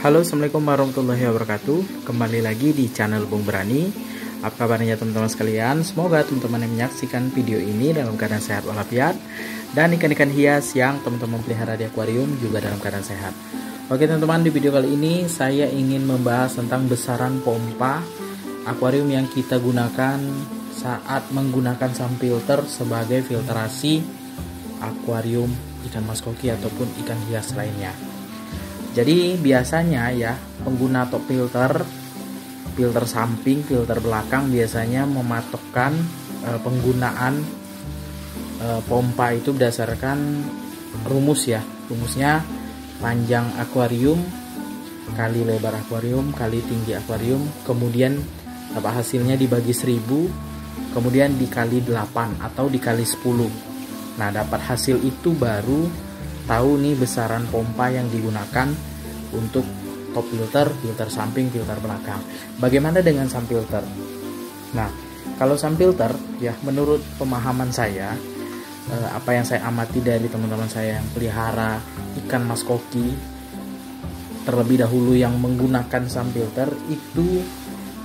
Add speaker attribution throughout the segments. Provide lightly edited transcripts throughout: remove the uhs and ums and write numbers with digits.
Speaker 1: Halo, assalamualaikum warahmatullahi wabarakatuh. Kembali lagi di channel Bung Berani. Apa kabarnya teman-teman sekalian? Semoga teman-teman yang menyaksikan video ini dalam keadaan sehat walafiat, dan ikan-ikan hias yang teman-teman pelihara di akuarium juga dalam keadaan sehat. Oke teman-teman, di video kali ini saya ingin membahas tentang besaran pompa akuarium yang kita gunakan saat menggunakan sunfilter sebagai filtrasi akuarium ikan mas koki ataupun ikan hias lainnya. Jadi biasanya ya, pengguna top filter samping, filter belakang biasanya mematokkan penggunaan pompa itu berdasarkan rumus ya. Rumusnya panjang akuarium kali lebar akuarium kali tinggi akuarium, kemudian hasilnya dibagi 1000, kemudian dikali 8 atau dikali 10. Nah, dapat hasil itu baru tahu nih besaran pompa yang digunakan untuk top filter, filter samping, filter belakang. Bagaimana dengan sunfilter? Nah, kalau sunfilter ya, menurut pemahaman saya, apa yang saya amati dari teman-teman saya yang pelihara ikan mas koki terlebih dahulu yang menggunakan sunfilter, itu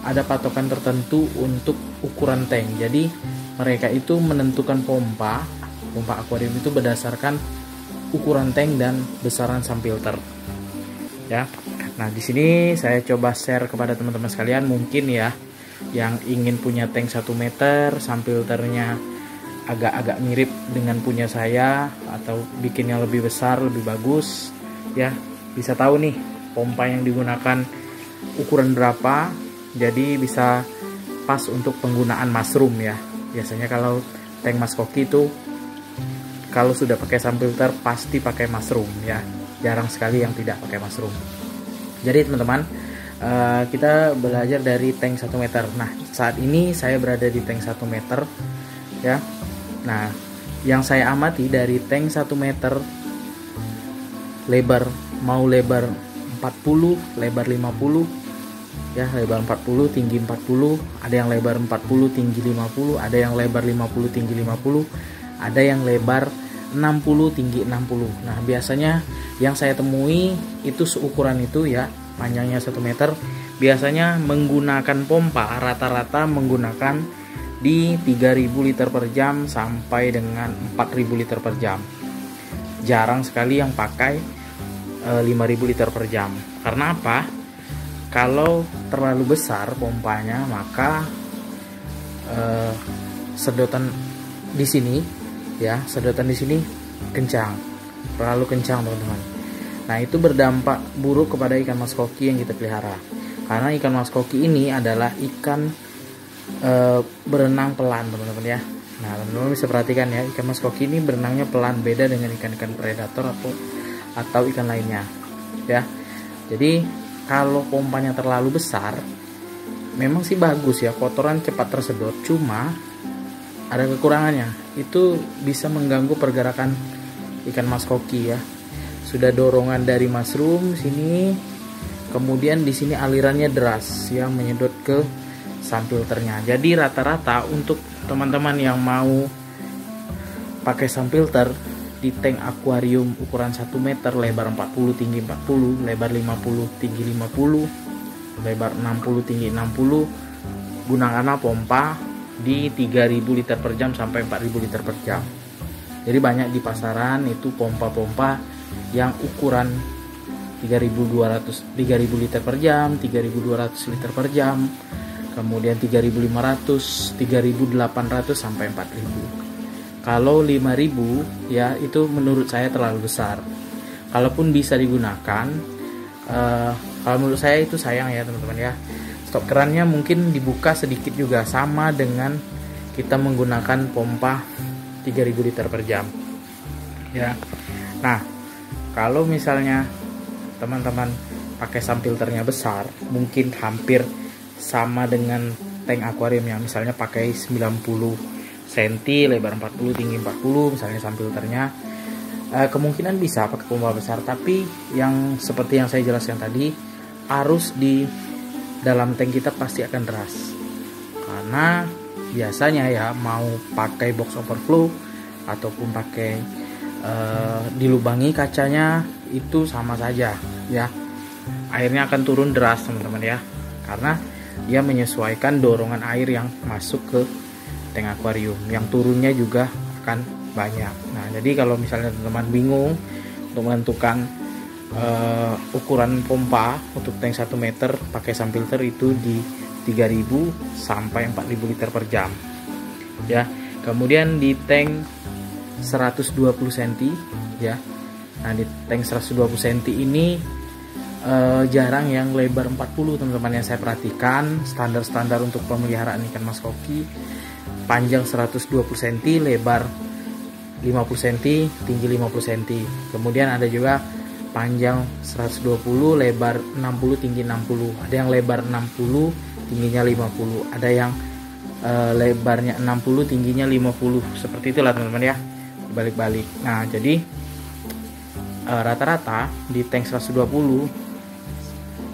Speaker 1: ada patokan tertentu untuk ukuran tank. Jadi mereka itu menentukan pompa akuarium itu berdasarkan ukuran tank dan besaran sunfilter. Ya. Nah, di sini saya coba share kepada teman-teman sekalian, mungkin ya yang ingin punya tank 1 meter, sunfilternya agak-agak mirip dengan punya saya atau bikinnya lebih besar, lebih bagus, ya bisa tahu nih pompa yang digunakan ukuran berapa, jadi bisa pas untuk penggunaan mushroom ya. Biasanya kalau tank mas koki itu kalau sudah pakai sunfilter pasti pakai mushroom ya, jarang sekali yang tidak pakai mushroom. Jadi teman-teman, kita belajar dari tank 1 meter. Nah, saat ini saya berada di tank 1 meter ya. Nah, yang saya amati dari tank 1 meter, lebar 40, lebar 50 ya, lebar 40, tinggi 40, ada yang lebar 40, tinggi 50, ada yang lebar 50, tinggi 50, ada yang lebar 60, tinggi 60. Nah, biasanya yang saya temui itu seukuran itu ya, panjangnya 1 meter, biasanya menggunakan pompa rata-rata menggunakan di 3000 liter per jam sampai dengan 4000 liter per jam. Jarang sekali yang pakai 5000 liter per jam. Karena apa? Kalau terlalu besar pompanya, maka sedotan di sini ya, sedotan di sini kencang, terlalu kencang teman-teman. Nah, itu berdampak buruk kepada ikan mas koki yang kita pelihara, karena ikan mas koki ini adalah ikan berenang pelan teman-teman ya. Nah, teman-teman bisa perhatikan ya, ikan mas koki ini berenangnya pelan, beda dengan ikan-ikan predator atau ikan lainnya ya. Jadi kalau pompanya terlalu besar, memang sih bagus ya, kotoran cepat tersedot, cuma ada kekurangannya, itu bisa mengganggu pergerakan ikan mas koki ya. Sudah dorongan dari mushroom sini, kemudian di sini alirannya deras yang menyedot ke sunfilternya. Jadi rata-rata untuk teman-teman yang mau pakai sunfilter di tank akuarium ukuran 1 meter, lebar 40, tinggi 40, lebar 50, tinggi 50, lebar 60, tinggi 60, gunakanlah pompa di 3000 liter per jam sampai 4000 liter per jam. Jadi banyak di pasaran itu pompa-pompa yang ukuran 3000 liter per jam, 3200 liter per jam, kemudian 3500, 3800 sampai 4000. Kalau 5000 ya, itu menurut saya terlalu besar. Kalaupun bisa digunakan, kalau menurut saya itu sayang ya teman-teman ya. Stop kerannya mungkin dibuka sedikit juga, sama dengan kita menggunakan pompa 3000 liter per jam ya. Nah, kalau misalnya teman-teman pakai sunfilternya besar, mungkin hampir sama dengan tank akuarium yang misalnya pakai 90 cm, lebar 40, tinggi 40 misalnya sunfilternya, kemungkinan bisa pakai pompa besar. Tapi yang seperti yang saya jelaskan tadi, arus di dalam tank kita pasti akan deras, karena biasanya ya mau pakai box overflow ataupun pakai dilubangi kacanya itu sama saja ya. airnya akan turun deras teman-teman ya, karena dia menyesuaikan dorongan air yang masuk ke tank akuarium, yang turunnya juga akan banyak. Nah, jadi kalau misalnya teman-teman bingung untuk menentukan ukuran pompa untuk tank 1 meter pakai subfilter itu di 3000 sampai 4000 liter per jam ya. Kemudian di tank 120 cm ya. Nah, di tank 120 cm ini jarang yang lebar 40 teman-teman. Yang saya perhatikan standar-standar untuk pemeliharaan ikan mas koki, panjang 120 cm, lebar 50 cm, tinggi 50 cm. Kemudian ada juga panjang 120, lebar 60, tinggi 60. Ada yang lebar 60, tingginya 50. Ada yang lebarnya 60, tingginya 50. Seperti itulah teman-teman ya, balik-balik. Nah, jadi rata-rata di tank 120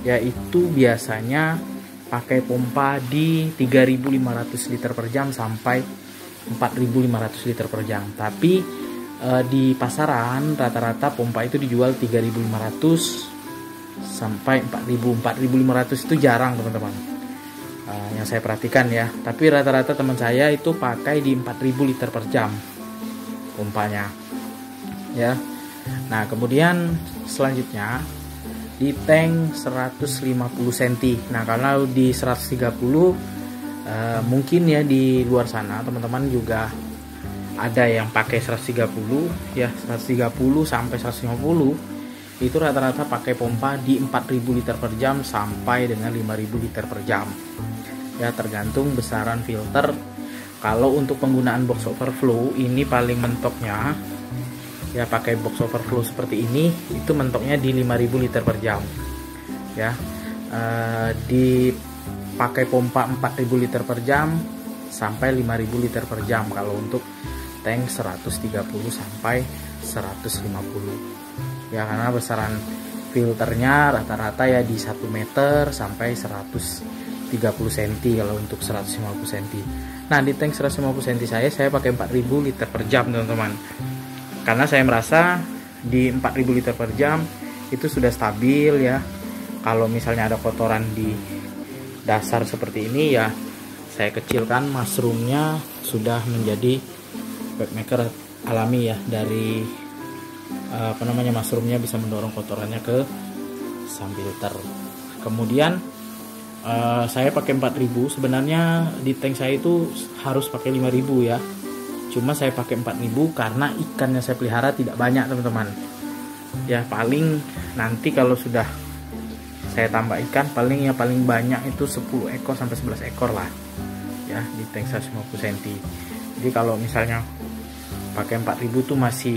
Speaker 1: yaitu biasanya pakai pompa di 3.500 liter per jam sampai 4.500 liter per jam. Tapi di pasaran rata-rata pompa itu dijual 3.500 sampai 4.000. 4.500 itu jarang teman-teman, yang saya perhatikan ya. Tapi rata-rata teman saya itu pakai di 4.000 liter per jam pompanya ya. Nah, kemudian selanjutnya di tank 150 cm. Nah, kalau di 130 mungkin ya di luar sana teman-teman juga ada yang pakai 130 ya. 130 sampai 150 itu rata-rata pakai pompa di 4.000 liter per jam sampai dengan 5.000 liter per jam ya, tergantung besaran filter. Kalau untuk penggunaan box overflow ini paling mentoknya ya pakai box overflow seperti ini, itu mentoknya di 5.000 liter per jam ya. Dipakai pompa 4.000 liter per jam sampai 5.000 liter per jam kalau untuk tank 130 sampai 150 ya, karena besaran filternya rata-rata ya di 1 meter sampai 130 cm kalau untuk 150 cm. Nah, di tank 150 cm saya pakai 4.000 liter per jam teman-teman, karena saya merasa di 4.000 liter per jam itu sudah stabil ya. Kalau misalnya ada kotoran di dasar seperti ini ya, saya kecilkan mushroomnya sudah menjadi backmaker alami ya, dari mushroomnya bisa mendorong kotorannya ke subfilter. Kemudian saya pakai 4.000. Sebenarnya di tank saya itu harus pakai 5.000 ya, cuma saya pakai 4.000 karena ikan yang saya pelihara tidak banyak teman-teman ya. Paling nanti kalau sudah saya tambah ikan paling banyak itu 10 ekor sampai 11 ekor lah ya di tank 150 cm. Jadi kalau misalnya pakai 4.000 tuh masih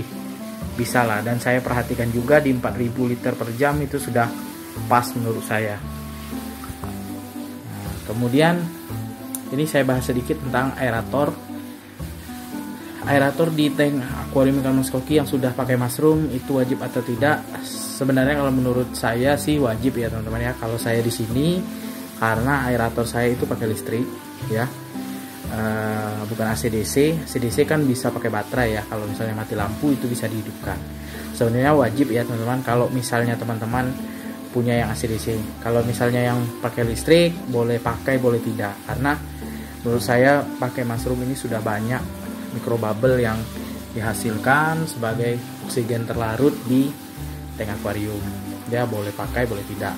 Speaker 1: bisa lah, dan saya perhatikan juga di 4.000 liter per jam itu sudah pas menurut saya. Nah, kemudian ini saya bahas sedikit tentang aerator. Aerator di tank akuarium ikan mas koki yang sudah pakai mushroom itu wajib atau tidak? Sebenarnya kalau menurut saya sih wajib ya teman-teman ya. Kalau saya di sini karena aerator saya itu pakai listrik ya, bukan AC/DC. AC/DC kan bisa pakai baterai ya, kalau misalnya mati lampu itu bisa dihidupkan. Sebenarnya wajib ya teman-teman kalau misalnya teman-teman punya yang AC/DC. Kalau misalnya yang pakai listrik boleh pakai boleh tidak, karena menurut saya pakai mushroom ini sudah banyak mikrobubble yang dihasilkan sebagai oksigen terlarut di tank akuarium ya, boleh pakai boleh tidak.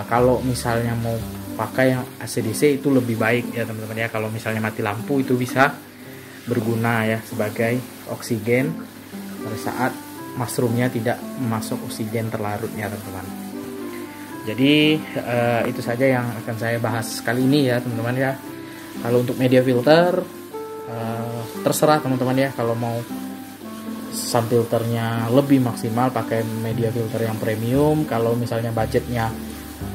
Speaker 1: Kalau misalnya mau pakai yang AC/DC itu lebih baik ya teman-teman ya. Kalau misalnya mati lampu itu bisa berguna ya sebagai oksigen pada saat mushroomnya tidak masuk oksigen terlarutnya teman-teman. Jadi itu saja yang akan saya bahas kali ini ya teman-teman ya. Kalau untuk media filter terserah teman-teman ya, kalau mau subfilternya lebih maksimal pakai media filter yang premium. Kalau misalnya budgetnya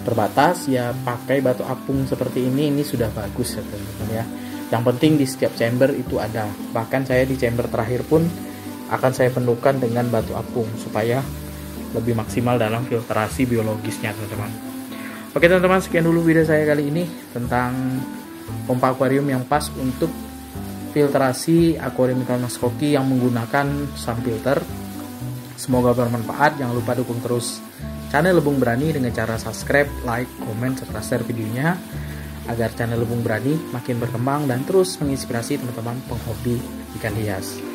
Speaker 1: terbatas ya pakai batu apung seperti ini sudah bagus ya teman-teman ya. Yang penting di setiap chamber itu ada, bahkan saya di chamber terakhir pun akan saya penuhkan dengan batu apung supaya lebih maksimal dalam filtrasi biologisnya teman-teman. Oke teman-teman, sekian dulu video saya kali ini tentang pompa akuarium yang pas untuk filtrasi akuarium ikan mas koki yang menggunakan subfilter. Semoga bermanfaat. Jangan lupa dukung terus channel Bung Berani dengan cara subscribe, like, komen, serta share videonya agar channel Bung Berani makin berkembang dan terus menginspirasi teman-teman penghobi ikan hias.